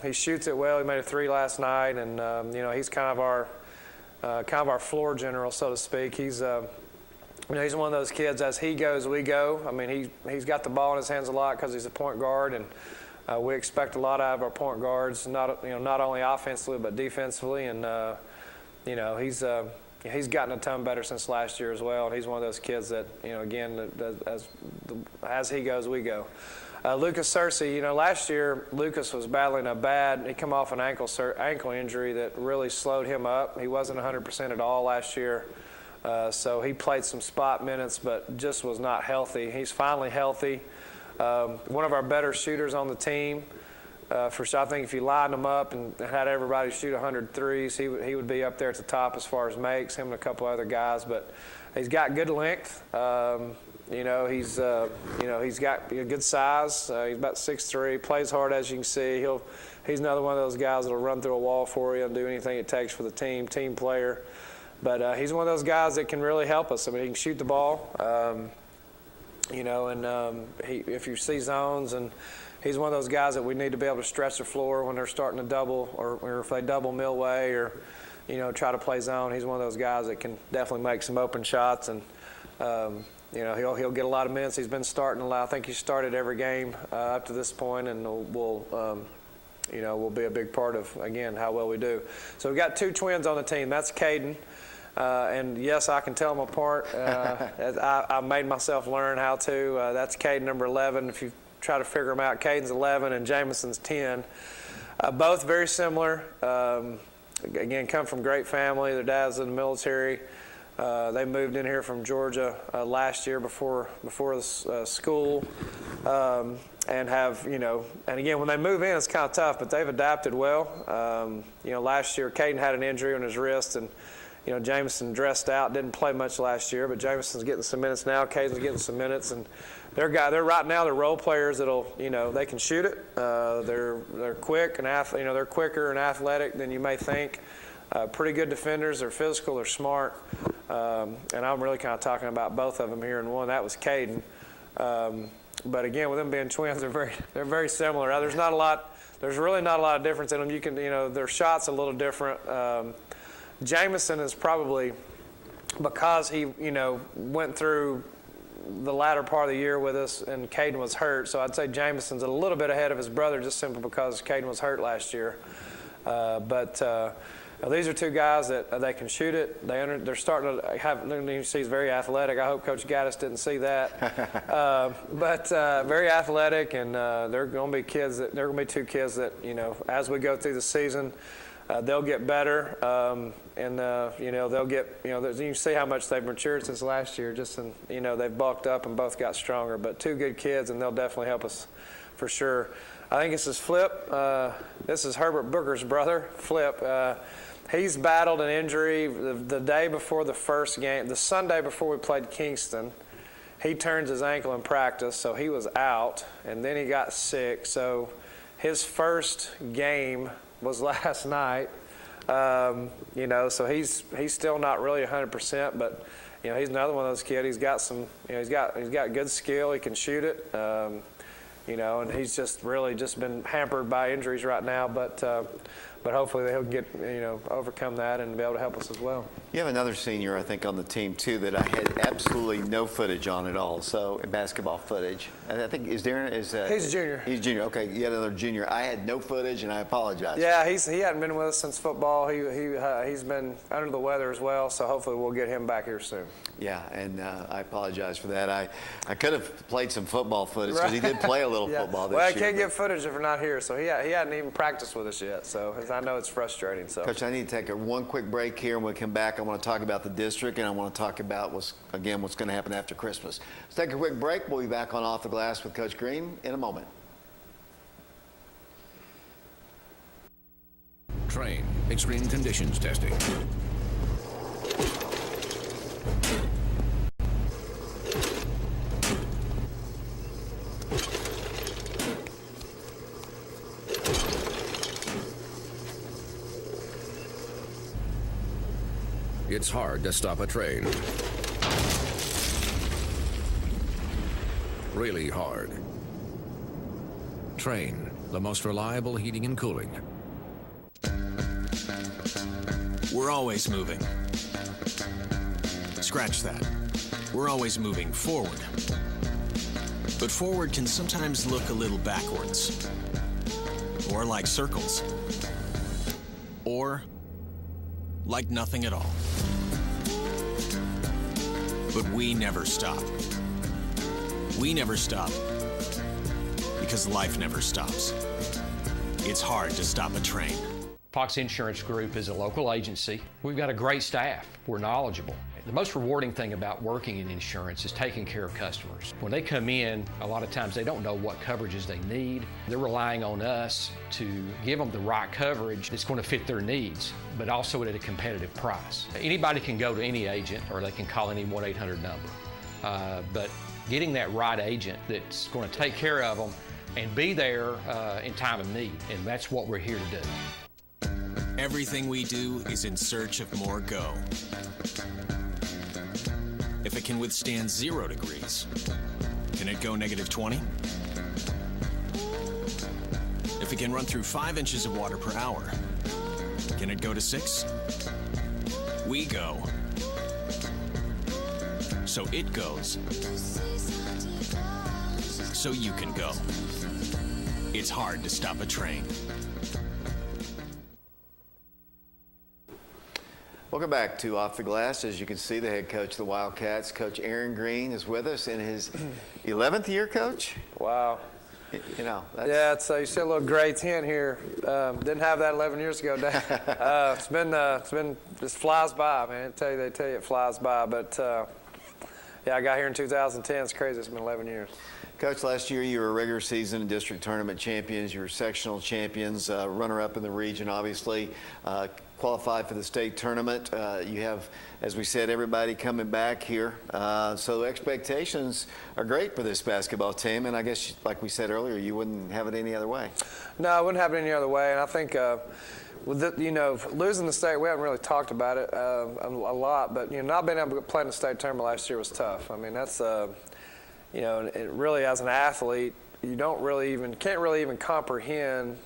He shoots it well. He made a 3 last night, and he's kind of our floor general, so to speak. He's he's one of those kids. As he goes, we go. I mean, he's got the ball in his hands a lot because he's a point guard, and we expect a lot out of our point guards, not only offensively but defensively. And he's gotten a ton better since last year as well. And he's one of those kids that again, as he goes, we go. Lucas Searcy, last year Lucas was battling he come off an ankle injury that really slowed him up. He wasn't 100% at all last year. So he played some spot minutes, but just was not healthy. He's finally healthy. One of our better shooters on the team. For sure, I think if you lined him up and had everybody shoot 100 threes, he would be up there at the top as far as makes, him and a couple other guys. But he's got good length. He's got a good size. He's about 6'3", plays hard, as you can see. He's another one of those guys that'll run through a wall for you and do anything it takes for the team player. But he's one of those guys that can really help us. I mean, he can shoot the ball, if you see zones, and he's one of those guys that we need to be able to stretch the floor when they're starting to double, or if they double Millway, or try to play zone. He's one of those guys that can definitely make some open shots, and he'll get a lot of minutes. He's been starting a lot. I think he started every game up to this point, and will be a big part of, again, how well we do. So we've got 2 twins on the team. That's Caden. And yes, I can tell them apart. I made myself learn how to. That's Caden, number 11. If you try to figure them out, Caden's 11 and Jamison's 10. Both very similar. Again, come from great family. Their dad's in the military. They moved in here from Georgia last year before the school. And have, and again, when they move in, it's kind of tough, but they've adapted well. Last year, Caden had an injury on his wrist, and Jamison dressed out, didn't play much last year, but Jamison's getting some minutes now. Caden's getting some minutes, and they're right now they're role players that'll, they can shoot it. They're quick and they're quicker and athletic than you may think. Pretty good defenders. They're physical. They're smart. And I'm really kind of talking about both of them here in one. That was Caden. But again, with them being twins, they're very similar. There's really not a lot of difference in them. You can, their shots a little different. Jamison is probably, because he, went through the latter part of the year with us and Caden was hurt. So I'd say Jamison's a little bit ahead of his brother just simply because Caden was hurt last year. These are 2 guys that they can shoot it. They're starting to have. You see, he's very athletic. I hope Coach Gaddis didn't see that. But very athletic, and they're going to be kids. They're going to be 2 kids that as we go through the season, they'll get better, and they'll get. You can see how much they've matured since last year. They've bulked up and both got stronger. But 2 good kids, and they'll definitely help us for sure. I think this is Flip. This is Herbert Booker's brother, Flip. He's battled an injury the day before the first game, the Sunday before we played Kingston. He turns his ankle in practice, so he was out, and then he got sick. So his first game was last night. So he's still not really 100%, but he's another one of those kids. He's got some, he's got good skill. He can shoot it. And he's just really been hampered by injuries right now, but hopefully he'll get, overcome that and be able to help us as well. You have another senior, I think, on the team, too, that I had absolutely no footage on at all, so basketball footage. And I think, he's a junior. He's a junior. Okay, you had another junior. I had no footage, and I apologize. Yeah, he hadn't been with us since football. He's been under the weather as well, so hopefully we'll get him back here soon. Yeah, and I apologize for that. I could have played some football footage because he did play a little football this year. Well, I can't get footage if we're not here, so he hadn't even practiced with us yet, so I know it's frustrating. So, Coach, I need to take one quick break here, and when we come back, I want to talk about the district, and I want to talk about what's going to happen after Christmas. Let's take a quick break. We'll be back on Off the Glass with Coach Green in a moment. Train extreme conditions testing. It's hard to stop a train. Really hard. Train, the most reliable heating and cooling. We're always moving. Scratch that. We're always moving forward. But forward can sometimes look a little backwards. Or like circles. Or like nothing at all. But we never stop. We never stop because life never stops. It's hard to stop a train. Fox Insurance Group is a local agency. We've got a great staff. We're knowledgeable. The most rewarding thing about working in insurance is taking care of customers. When they come in, a lot of times they don't know what coverages they need. They're relying on us to give them the right coverage that's going to fit their needs, but also at a competitive price. Anybody can go to any agent or they can call any 1-800 number. But getting that right agent that's going to take care of them and be there in time of need, and that's what we're here to do. Everything we do is in search of more go. If it can withstand 0 degrees, can it go -20? If it can run through 5 inches of water per hour, can it go to 6? We go. So it goes. So you can go. It's hard to stop a train. Welcome back to Off the Glass. As you can see, the head coach of the Wildcats, Coach Aaron Green, is with us in his 11th year, Coach. Wow. You know, that's... Yeah, it's you see a little gray tint here. Didn't have that 11 years ago, Dave. It's been just flies by, man. They tell you it flies by. But yeah, I got here in 2010. It's crazy. It's been 11 years. Coach, last year you were regular season and district tournament champions. You were sectional champions, runner-up in the region, obviously. Qualified for the state tournament. You have, as we said, everybody coming back here. So expectations are great for this basketball team, and I guess, like we said earlier, you wouldn't have it any other way. No, I wouldn't have it any other way, and I think with losing the state, we haven't really talked about it a lot, but not being able to play in the state tournament last year was tough. I mean, that's it really, as an athlete, you can't really even comprehend.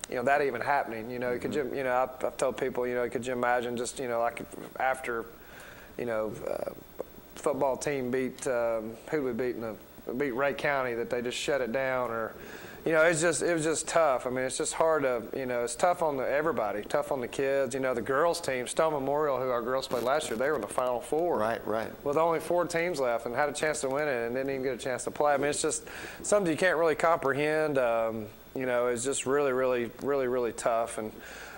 That even happening, could you, I've told people, could you imagine just, like after, football team beat, who we beat Ray County, that they just shut it down, or, it was just tough. I mean, it's just hard to, it's tough on everybody, tough on the kids. The girls team, Stone Memorial, who our girls played last year, they were in the Final Four. Right. With only 4 teams left and had a chance to win it and didn't even get a chance to play. I mean, it's just something you can't really comprehend. It's just really, really, really, really tough. And,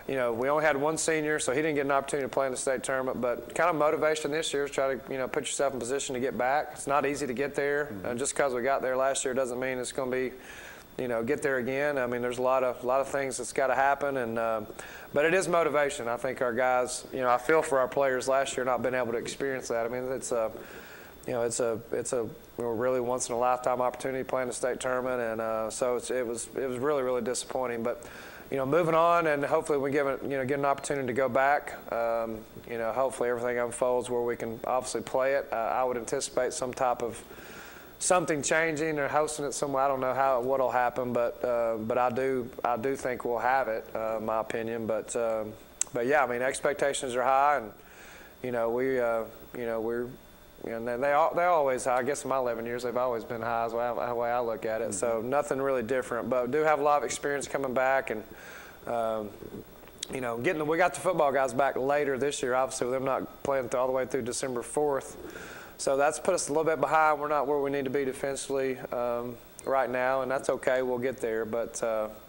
we only had 1 senior, so he didn't get an opportunity to play in the state tournament. But kind of motivation this year is try to, put yourself in position to get back. It's not easy to get there. Just because we got there last year doesn't mean it's going to be, get there again. I mean, there's a lot of things that's got to happen. And but it is motivation. I think our guys, I feel for our players last year not being able to experience that. I mean, it's a really once in a lifetime opportunity playing the state tournament, and so it was really, really disappointing. But moving on, and hopefully we get an opportunity to go back. Hopefully everything unfolds where we can obviously play it. I would anticipate some type of something changing or hosting it somewhere. I don't know what'll happen, but I do think we'll have it. My opinion, but yeah, I mean, expectations are high, and we're. And then they always, I guess in my 11 years, they've always been high is the way I look at it. So nothing really different. But do have a lot of experience coming back. And, we got the football guys back later this year, obviously, with them not playing all the way through December 4th. So that's put us a little bit behind. We're not where we need to be defensively right now, and that's okay. We'll get there. But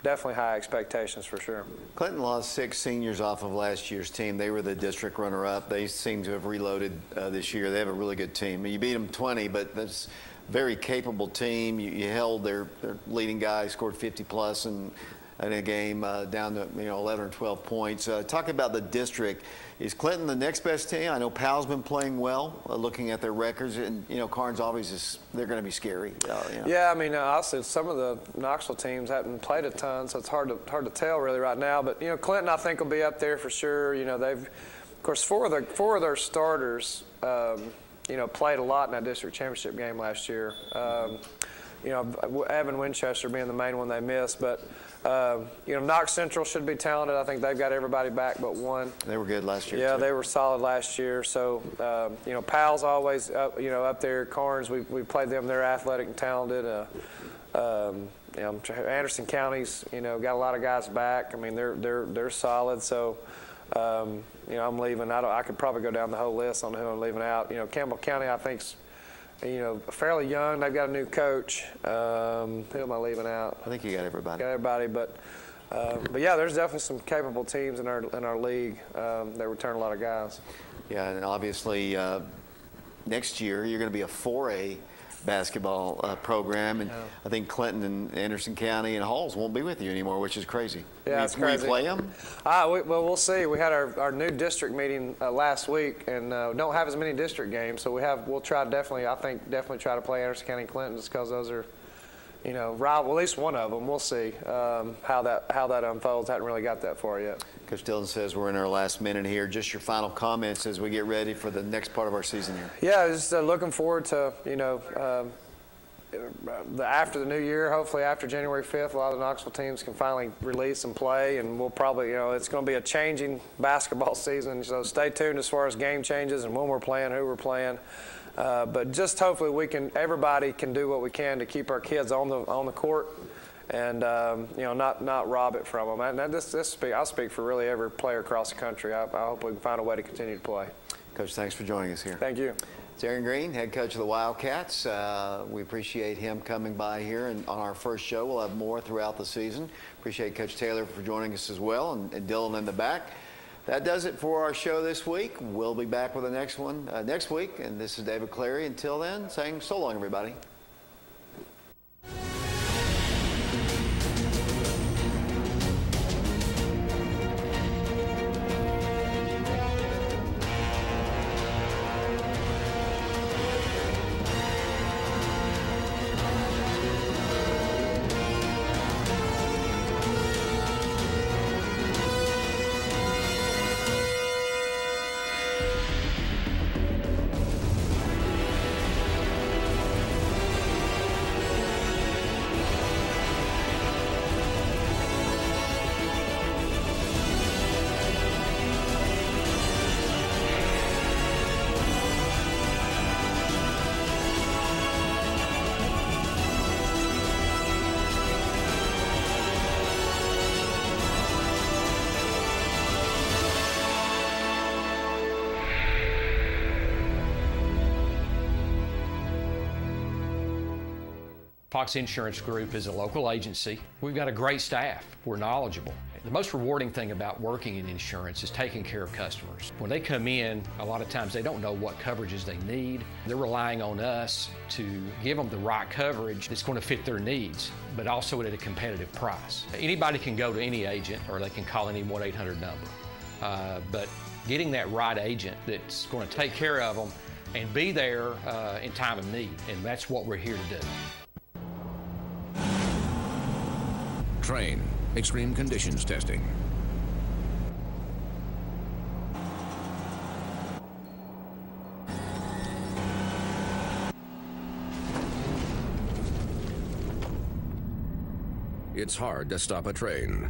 definitely high expectations for sure. Clinton lost 6 seniors off of last year's team. They were the district runner-up. They seem to have reloaded this year. They have a really good team. You beat them 20, but that's a very capable team. You held their leading guy, scored 50-plus in a game down to 11 or 12 points. Talk about the district. Is Clinton the next best team? I know Powell's been playing well, looking at their records, and Karns always they're going to be scary. Yeah, I mean, honestly, some of the Knoxville teams haven't played a ton, so it's hard to tell really right now. But Clinton, I think, will be up there for sure. Of course, four of their starters, played a lot in that district championship game last year. Evan Winchester being the main one they missed, but Knox Central should be talented. I think they've got everybody back but one. They were good last year. Yeah, too. they were solid last year. So Powell's always up there. Carnes, we played them. They're athletic and talented. Anderson County's got a lot of guys back. I mean they're solid. So I'm leaving. I could probably go down the whole list on who I'm leaving out. Campbell County I think's fairly young. They've got a new coach. Who am I leaving out? I think you got everybody. Got everybody, but yeah, there's definitely some capable teams in our league that return a lot of guys. Yeah, and obviously next year you're going to be a 4A basketball program, and I think Clinton and Anderson County and Halls won't be with you anymore, which is crazy. Yeah, it's crazy. Will you play them? Well, we'll see. We had our new district meeting last week, and don't have as many district games, so we'll try definitely try to play Anderson County and Clinton just because those are, rival. At least one of them. We'll see how that unfolds. Haven't really got that far yet. Coach Dillon says we're in our last minute here. Just your final comments as we get ready for the next part of our season here. Yeah, just looking forward to after the new year. Hopefully after January 5th, a lot of the Knoxville teams can finally release and play, and we'll probably it's going to be a changing basketball season. So stay tuned as far as game changes and when we're playing, who we're playing. But just hopefully everybody can do what we can to keep our kids on the court, and not rob it from them. And I'll speak for really every player across the country. I hope we can find a way to continue to play. Coach, thanks for joining us here. Thank you. It's Aaron Green, head coach of the Wildcats. We appreciate him coming by here and on our first show. We'll have more throughout the season. Appreciate Coach Taylor for joining us as well, and Dillon in the back. That does it for our show this week. We'll be back with the next one next week. And this is David Clary. Until then, saying so long, everybody. Fox Insurance Group is a local agency. We've got a great staff. We're knowledgeable. The most rewarding thing about working in insurance is taking care of customers. When they come in, a lot of times they don't know what coverages they need. They're relying on us to give them the right coverage that's going to fit their needs, but also at a competitive price. Anybody can go to any agent, or they can call any 1-800 number. But getting that right agent that's going to take care of them and be there in time of need, and that's what we're here to do. Train. Extreme conditions testing. It's hard to stop a train.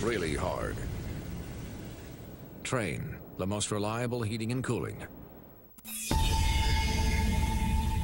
Really hard. Train, the most reliable heating and cooling.